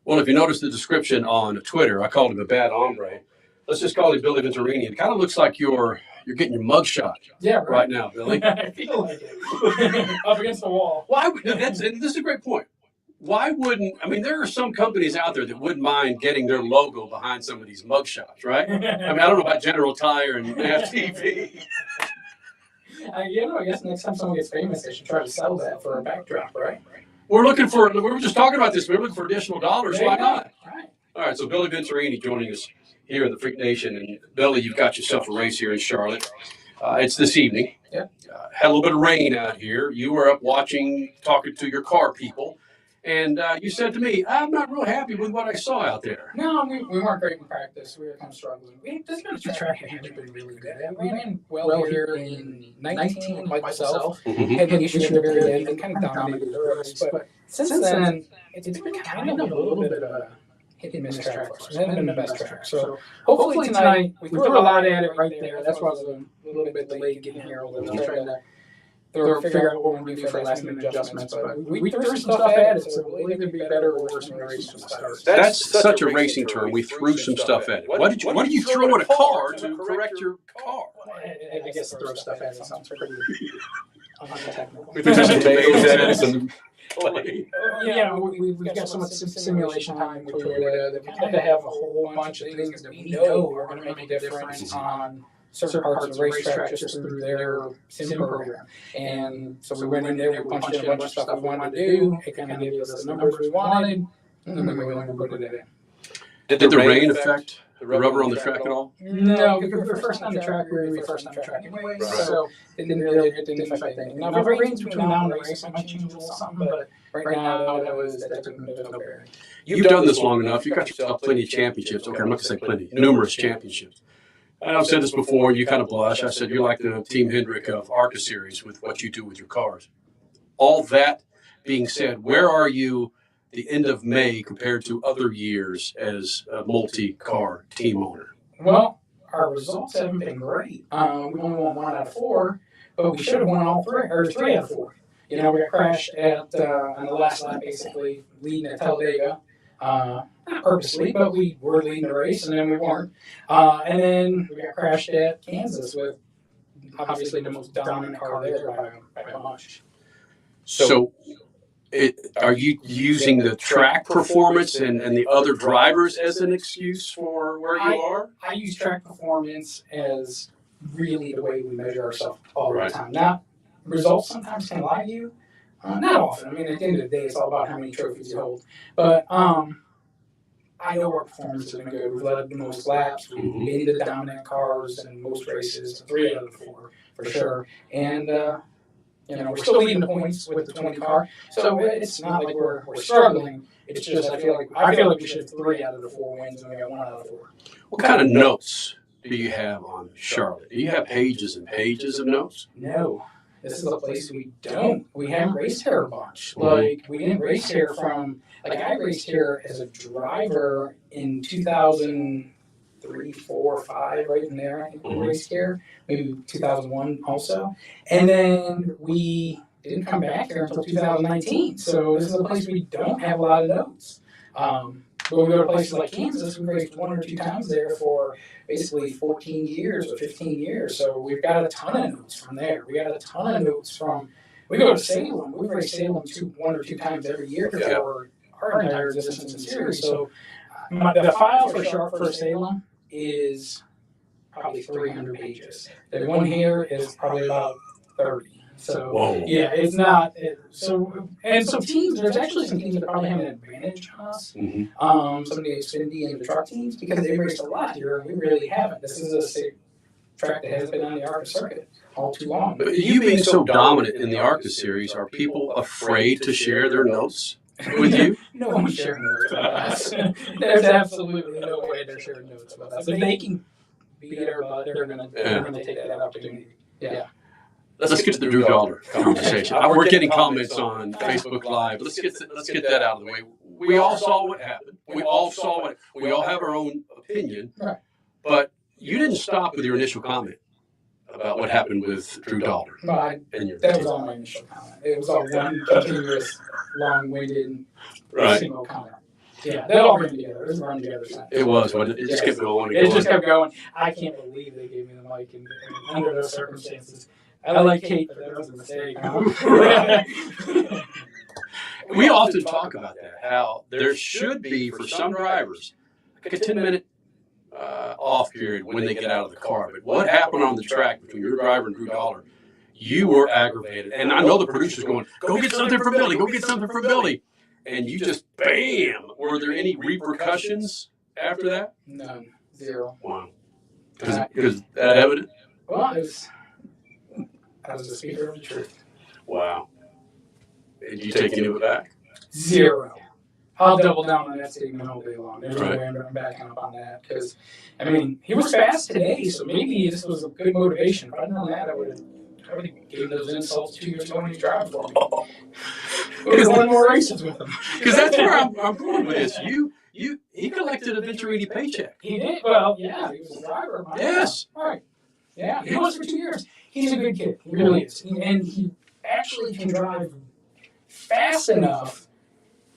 Well, if you notice the description on Twitter, I called him a bad hombre. Let's just call him Billy Venturini. It kind of looks like you're getting your mug shot right now, Billy. I feel like it. Up against the wall. Why? This is a great point. Why wouldn't, I mean, there are some companies out there that wouldn't mind getting their logo behind some of these mug shots, right? I mean, I don't know about General Tire and FTV. I guess next time someone gets famous, they should try to sell that for a backdrop, right? We were just talking about this. We're looking for additional dollars. Why not? Right. All right, so Billy Venturini joining us here in the Freak Nation. And Billy, you've got yourself a race here in Charlotte. It's this evening. Yep. Had a little bit of rain out here. You were up watching, talking to your car people. And you said to me, I'm not real happy with what I saw out there. No, we weren't great in practice. We were kind of struggling. This track had been really good at. We ran well here in 19 by myself. Had an issue at the very end and kind of dominated the race. But since then, it's been kind of a little bit of a hit and miss track for us. It hasn't been the best track. So hopefully tonight, we threw a lot at it right there. That's why I was a little bit delayed getting here. I was trying to figure out what we're going to do for last minute adjustments. But we threw some stuff at it, so we'll either be better or worse in the race from the start. That's such a racing term. We threw some stuff at it. What did you throw at a car to correct your car? I guess throw stuff at it sounds pretty untechnical. We threw some tomatoes at it, some clay. Yeah, we've got so much simulation time with Toyota that we have to have a whole bunch of things that we know are going to make a difference on certain parts of the racetrack just through their sim program. And so we went in there, we punched in a bunch of stuff we wanted to do. It kind of gave us the numbers we wanted, and then we went and put it in. Did the rain affect the rubber on the track at all? No, because we were first on the track, we were the first on the track anyway, so it didn't affect anything. Now, if it rains between now and the race, I might change a little something, but right now, that took no bearing. You've done this long enough. You've got yourself plenty of championships. Okay, I'm not going to say plenty, numerous championships. And I've said this before, you kind of blush. I said, you're like the Team Hendrick of ARCA series with what you do with your cars. All that being said, where are you the end of May compared to other years as a multi-car team owner? Well, our results haven't been great. We only won 1 out of 4, but we should have won all 3, or 3 out of 4. You know, we got crashed at on the last lap, basically, leading at Talladega. Not purposely, but we were leading the race, and then we weren't. And then we got crashed at Kansas with obviously the most dominant car there by much. So are you using the track performance and the other drivers as an excuse for where you are? I use track performance as really the way we measure ourselves all the time. Now, results sometimes can lie to you. Not often. I mean, at the end of the day, it's all about how many trophies you hold. But I know our performance has been good. We've led the most laps. We've been the dominant cars in most races, 3 out of the 4 for sure. And we're still leading the points with the 20 car. So it's not like we're struggling. It's just I feel like we should have 3 out of the 4 wins, and we got 1 out of the 4. What kind of notes do you have on Charlotte? Do you have pages and pages of notes? No. This is a place we don't. We haven't raced here a bunch. Like, we didn't race here from, like, I raced here as a driver in 2003, 4, 5, right in there. I think we raced here. Maybe 2001 also. And then we didn't come back here until 2019. So this is a place we don't have a lot of notes. But we go to places like Kansas, we raced 1 or 2 times there for basically 14 years or 15 years. So we've got a ton of notes from there. We got a ton of notes from, we go to Salem. We race Salem 1 or 2 times every year for our entire existence in series. So the file for Salem is probably 300 pages. The one here is probably about 30. So, whoa. Yeah, it's not. Some teams, there's actually some teams that probably have an advantage on us. Some of the Xfinity and the truck teams, because they've raced a lot here, and we really haven't. This is a track that has been on the ARCA circuit all too long. But you being so dominant in the ARCA series, are people afraid to share their notes with you? No one's sharing notes with us. There's absolutely no way they're sharing notes with us. If they can beat our butt, they're going to take that opportunity. Yeah. Let's get to the Drew Dollar conversation. We're getting comments on Facebook Live. Let's get that out of the way. We all saw what happened. We all have our own opinion. Right. But you didn't stop with your initial comment about what happened with Drew Dollar. That was all my initial comment. It was all one continuous, long-winded, single comment. Yeah, they all ran together. It was run together. It was, but it just kept going. It just kept going. I can't believe they gave me the mic under those circumstances. I like Kate, but that was a mistake. We often talk about that, how there should be, for some drivers, like a 10-minute off period when they get out of the car. But what happened on the track between your driver and Drew Dollar, you were aggravated. And I know the producer's going, go get something for Billy, go get something for Billy. And you just, bam! Were there any repercussions after that? None. Zero. Wow. Because that evident? Well, I was the speaker of the truth. Wow. Did you take any of it back? Zero. I'll double down on that statement all day long. There's no Right. way I'm backing up on that. Because, I mean, he was fast today, so maybe this was a good motivation. If I'd known that, I would have given those insults 2 years ago when he was driving for me. Would have won more races with him. Because that's where I'm going with this. He collected a Venturini paycheck. He did? Well, yeah, he was a driver. Yes. All right. Yeah, he was for 2 years. He's a good kid. He really is. And he actually can drive fast enough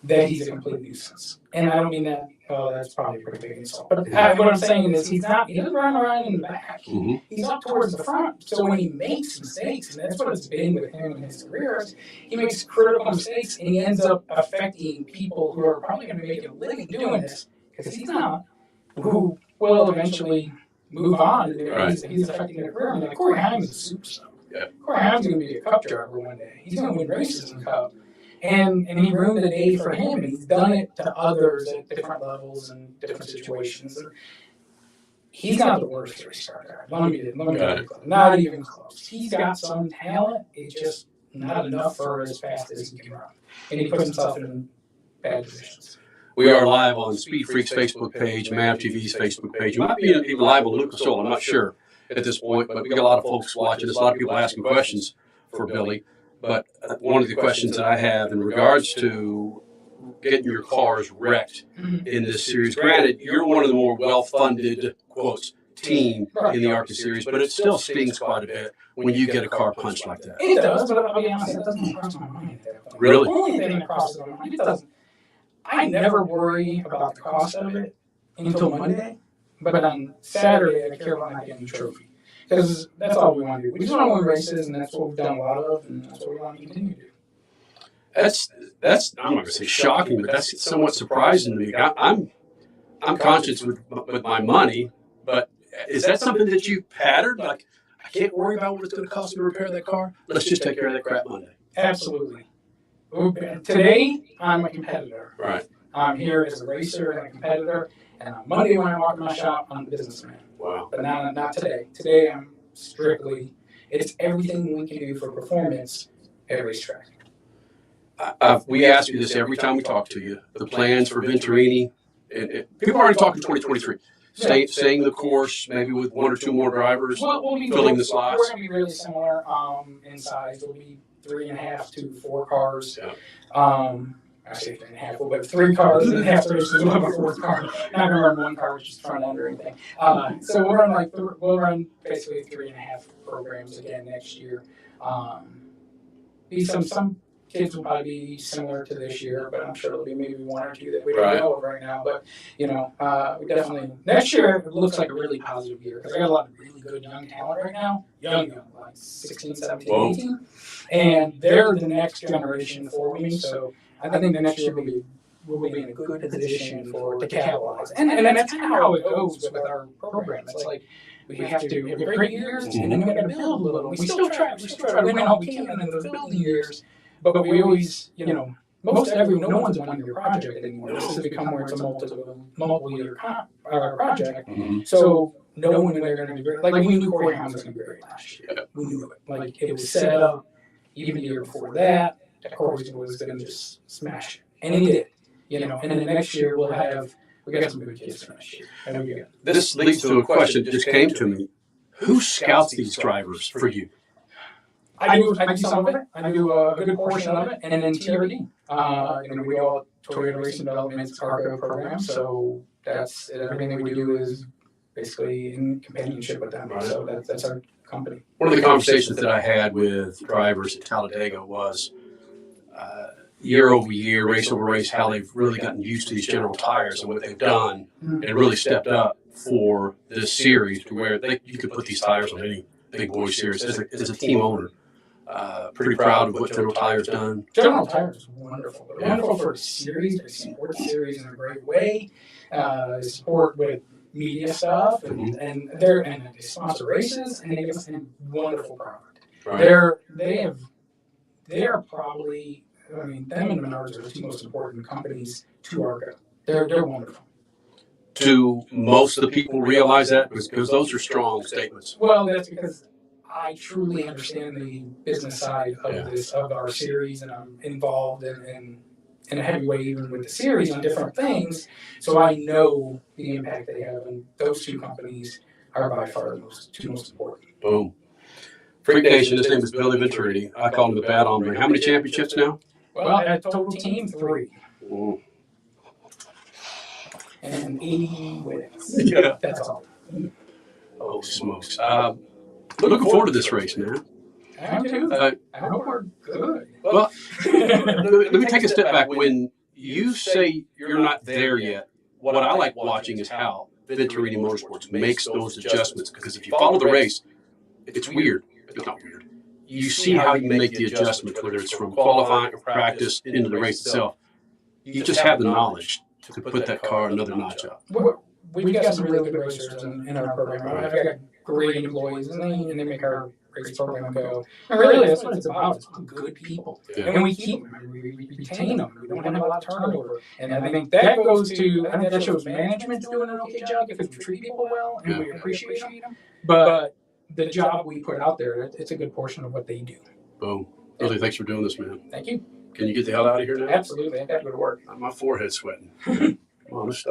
that he's a complete nuisance. And I don't mean that, oh, that's probably a pretty big insult. But what I'm saying is he doesn't run around in the back. Mm-hmm. He's up towards the front. So when he makes mistakes, and that's what it's been with him in his career, he makes critical mistakes and he ends up affecting people who are probably going to be making a living doing this, because he's not, who will eventually move on. Right. He's affecting their career. I mean, like Corey Haim is a superstar. Yeah. Corey Haim's going to be a cup driver one day. He's going to win races in the cup. And he ruined the day for him, and he's done it to others at different levels and different situations. And he's not the worst race car guy. Let me not even close. He's got some talent. It's just not enough for as fast as he can run. And he puts himself in bad positions. We are live on Speed Freak's Facebook page, MAV TV's Facebook page. We might be even live on Lucas Oil, I'm not sure at this point, but we got a lot of folks watching us, a lot of people asking questions for Billy. But one of the questions that I have in regards to getting your cars wrecked in this series, granted, you're one of the more well-funded, quotes, team in the ARCA series, but it still stings quite a bit when you get a car punched like that. It does, but I'll be honest, it doesn't cross my mind at that point. Really? The only thing that crosses my mind, it doesn't. I never worry about the cost of it until Monday, but on Saturday, I care about not getting the trophy. Because that's all we want to do. We just want to win races, and that's what we've done a lot of, and that's what we want to continue to do. That's I'm not going to say shocking, but that's somewhat surprising to me. I'm conscious with my money, but is that something that you patterned? Like, I can't worry about what it's going to cost me to repair that car. Let's just take care of that crap Monday. Absolutely. Today, I'm a competitor. Right. I'm here as a racer and a competitor, and on Monday when I walk in my shop, I'm a businessman. Wow. But not today. Today, I'm strictly, it's everything we can do for performance at racetrack. We ask you this every time we talk to you. The plans for Venturini, and people are already talking 2023. Staying the course, maybe with one or two more drivers, filling the slots. We're going to be really similar in size. We'll be 3.5 to 4 cars. Yeah. I say 3.5, we'll have 3 cars and half the races we'll have a 4th car. Not going to run 1 car, which is front end or anything. So we'll run basically 3.5 programs again next year. Be some kids will probably be similar to this year, but I'm sure there'll be maybe 1 or 2 that we don't know of right now. But we definitely next year it looks like a really positive year because I got a lot of really good young talent right now. Young, like 16, 17, Whoa. 18, and they're the next generation for me. So I think the next year we'll be in a good position to capitalize. And that's kind of how it goes with our program. It's like we have to have great years, and then we got to build a little. We still try to win all we can in those building years, but we always, no one's a 1-year project anymore. This has become where it's a multiple-year project. Mm-hmm. So knowing when they're going to be great, like we knew Corey Haim was going to be great last year. We knew it. Like it was set up even the year before that Corey was going to just smash it, and he did. And then the next year we got some good kids for next year. This leads to a question that just came to me. Who scouts these drivers for you? I do some of it. I do a good portion of it, and then TRD. We all Toyota Racing Development's ARCA program, so that's everything that we do is basically in companionship with them. Right. So that's our company. One of the conversations that I had with drivers at Talladega was year over year, race over race, how they've really gotten used to these General tires and what they've done and really stepped up for this series to where you could put these tires on any big boy series as a team owner. Pretty proud of what General Tire's done. General Tire is wonderful. They're wonderful for a series. They support the series in a great way. They support with media stuff, and they sponsor races, and they give us a wonderful product. Right. They are probably, I mean, them and Menards are the two most important companies to ARCA. They're wonderful. Do most of the people realize that? Because those are strong statements. Well, that's because I truly understand the business side of our series, and I'm involved in a heavy way even with the series on different things. So I know the impact they have, and those two companies are by far the two most important. Boom. Freak Nation, his name is Billy Venturini. I call him the Bad Hombre. How many championships now? Well, at total team, 3. Ooh. And 80 wins. Yeah. That's all. Oh, smokes. Looking forward to this race, man. I am too. I hope we're good. Well, let me take a step back. When you say you're not there yet, what I like watching is how Venturini Motorsports makes those adjustments. Because if you follow the race, it's weird. It's not weird. You see how you make the adjustments, whether it's from qualifying or practice into the race itself. You just have the knowledge to put that car another notch up. We've got some really good racers in our program. I've got great employees, and they make our race program go. And really, that's what it's about. It's good people. Yeah. And we keep them. We retain them. We don't have a lot of turnover. And I think that goes to, I think that shows management doing an okay job because we treat people well and we appreciate them. But the job we put out there, it's a good portion of what they do. Boom. Really, thanks for doing this, man. Thank you. Can you get the hell out of here now? Absolutely. I got to go to work. My forehead's sweating. Come on, let's